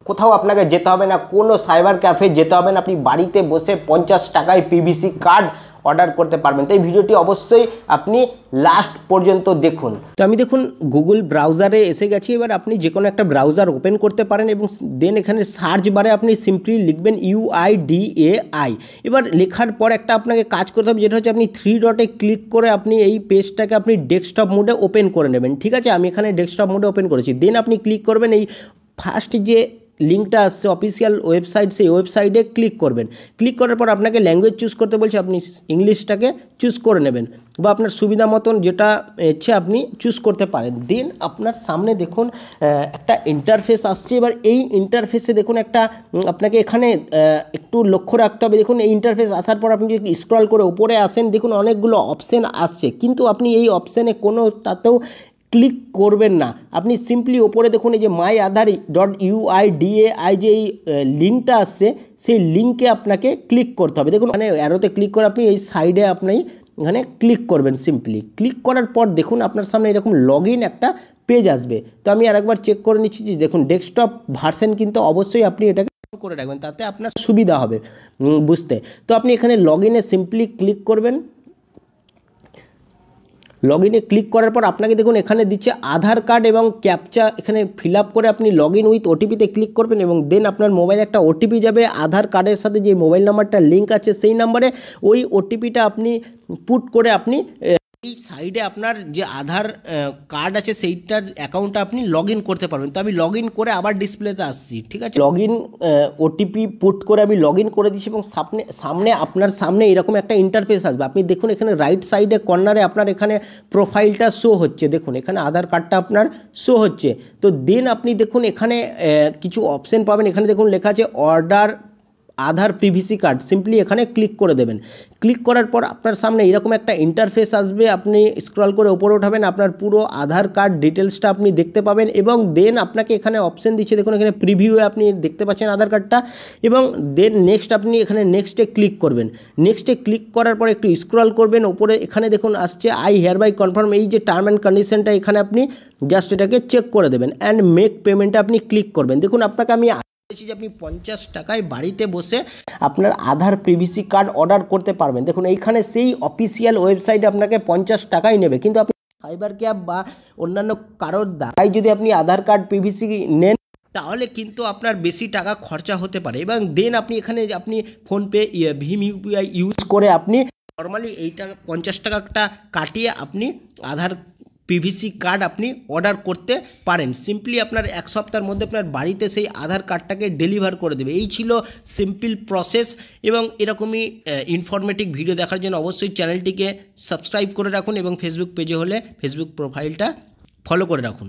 কোথাও আপনাকে যেতে হবে না, কোনো সাইবার ক্যাফে যেতে হবে না, আপনি বাড়িতে বসে 50 টাকায় পিভিসি কার্ড অর্ডার করতে পারবেন। তো এই ভিডিওটি অবশ্যই আপনি লাস্ট পর্যন্ত দেখুন। তো আমি দেখুন গুগল ব্রাউজারে এসে গেছি। এবার আপনি যে কোনো একটা ব্রাউজার ওপেন করতে পারেন এবং দেন এখানে সার্চ বারে আপনি সিম্পলি লিখবেন UIDAI। এবার লেখার পর একটা আপনাকে কাজ করতে হবে, যেটা হচ্ছে আপনি 3 ডটে ক্লিক করে আপনি এই পেজটাকে আপনি ডেস্কটপ মোডে ওপেন করে নেবেন। ঠিক আছে, আমি এখানে ডেস্কটপ মোডে ওপেন করেছি। দেন আপনি ক্লিক করবেন এই ফার্স্ট যে লিঙ্কটা আসছে অফিসিয়াল ওয়েবসাইট, সেই ওয়েবসাইটে ক্লিক করবেন। ক্লিক করার পর আপনাকে ল্যাঙ্গুয়েজ চুজ করতে বলছে, আপনি ইংলিশটাকে চুজ করে নেবেন বা আপনার সুবিধা মতন যেটা ইচ্ছে আপনি চুজ করতে পারেন। দেন আপনার সামনে দেখুন একটা ইন্টারফেস আসছে। এবার এই ইন্টারফেসে দেখুন একটা আপনাকে এখানে একটু লক্ষ্য রাখতে হবে। দেখুন এই ইন্টারফেস আসার পর আপনি যদি স্ক্রল করে উপরে আসেন, দেখুন অনেকগুলো অপশান আসছে, কিন্তু আপনি এই অপশানে কোনোটাতেও ক্লিক করবেন না। আপনি সিম্পলি ওপরে দেখুন এই যে myAadhar.UIDAI যে এই লিঙ্কটা আসছে, সেই লিঙ্কে আপনাকে ক্লিক করতে হবে। দেখুন মানে অ্যারোতে ক্লিক করে আপনি এই সাইডে আপনি এখানে ক্লিক করবেন। সিম্পলি ক্লিক করার পর দেখুন আপনার সামনে এরকম লগ ইন একটা পেজ আসবে। তো আমি আরেকবার চেক করে নিচ্ছি যে দেখুন ডেস্কটপ ভার্সন কিন্তু অবশ্যই আপনি এটাকে করে রাখবেন, তাতে আপনার সুবিধা হবে বুঝতে। তো আপনি এখানে লগ ইনে সিম্পলি ক্লিক করবেন। লগ ইনে ক্লিক করার পর আপনাকে দেখুন এখানে দিচ্ছে আধার কার্ড এবং ক্যাপচা, এখানে ফিল আপ করে আপনি লগ ইন উইথ ওটিপিতে ক্লিক করবেন এবং দেন আপনার মোবাইলে একটা ওটিপি যাবে। আধার কার্ডের সাথে যে মোবাইল নাম্বারটা লিঙ্ক আছে সেই নাম্বারে ওই ওটিপিটা আপনি পুট করে আপনি এই সাইডে আপনার যে আধার কার্ড আছে সেইটার অ্যাকাউন্টটা আপনি লগ ইন করতে পারবেন। তো আমি লগ ইন করে আবার ডিসপ্লেতে আসছি। ঠিক আছে, লগ ইন ওটিপি পুট করে আমি লগ ইন করে দিচ্ছি এবং সামনে আপনার সামনে এরকম একটা ইন্টারফেস আসবে। আপনি দেখুন এখানে রাইট সাইডে কর্নারে আপনার এখানে প্রোফাইলটা শো হচ্ছে, দেখুন এখানে আধার কার্ডটা আপনার শো হচ্ছে। তো দেন আপনি দেখুন এখানে কিছু অপশান পাবেন। এখানে দেখুন লেখা আছে অর্ডার আধার পিভিসি কার্ড, সিম্পলি এখানে ক্লিক করে দেবেন। ক্লিক করার পর আপনার সামনে এরকম একটা ইন্টারফেস আসবে। আপনি স্ক্রল করে উপরে উঠাবেন, আপনার পুরো আধার কার্ড ডিটেলসটা আপনি দেখতে পাবেন এবং দেন আপনাকে এখানে অপশান দিচ্ছে, দেখুন এখানে প্রিভিউয়ে আপনি দেখতে পাচ্ছেন আধার কার্ডটা এবং দেন নেক্সট আপনি এখানে নেক্সটে ক্লিক করবেন। নেক্সটে ক্লিক করার পর একটু স্ক্রল করবেন উপরে, এখানে দেখুন আসছে আই হেয়ার বাই কনফার্ম, এই যে টার্ম অ্যান্ড কন্ডিশনটা এখানে আপনি জাস্ট এটাকে চেক করে দেবেন অ্যান্ড মেক পেমেন্টে আপনি ক্লিক করবেন। দেখুন আপনাকে আমি যে আপনি 50 টাকায় বাড়িতে বসে আপনার আধার পিভিসি কার্ড অর্ডার করতে পারবেন। দেখুন এইখানে সেই অফিসিয়াল ওয়েবসাইটে আপনাকে 50 টাকাই নেবে, কিন্তু আপনি সাইবার ক্যাফ বা অন্যান্য কারোর দ্বারাই যদি আপনি আধার কার্ড পিভিসি নেন তাহলে কিন্তু আপনার বেশি টাকা খরচা হতে পারে। এবং দেন আপনি এখানে আপনি ফোনপে ভীম ইউপিআই ইউজ করে আপনি নর্মালি এইটা 50 টাকাটা কাটিয়ে আপনি আধার পিভিসি কার্ড আপনি অর্ডার করতে পারেন। সিম্পলি আপনার 1 সপ্তাহের মধ্যে আপনার বাড়িতে সেই আধার কার্ডটাকে ডেলিভার করে দেবে। এই ছিল সিম্পল প্রসেস। এবং এরকমই ইনফরমেটিভ ভিডিও দেখার জন্য অবশ্যই চ্যানেলটিকে সাবস্ক্রাইব করে রাখুন এবং ফেসবুক পেজে হলে ফেসবুক প্রোফাইলটা ফলো করে রাখুন।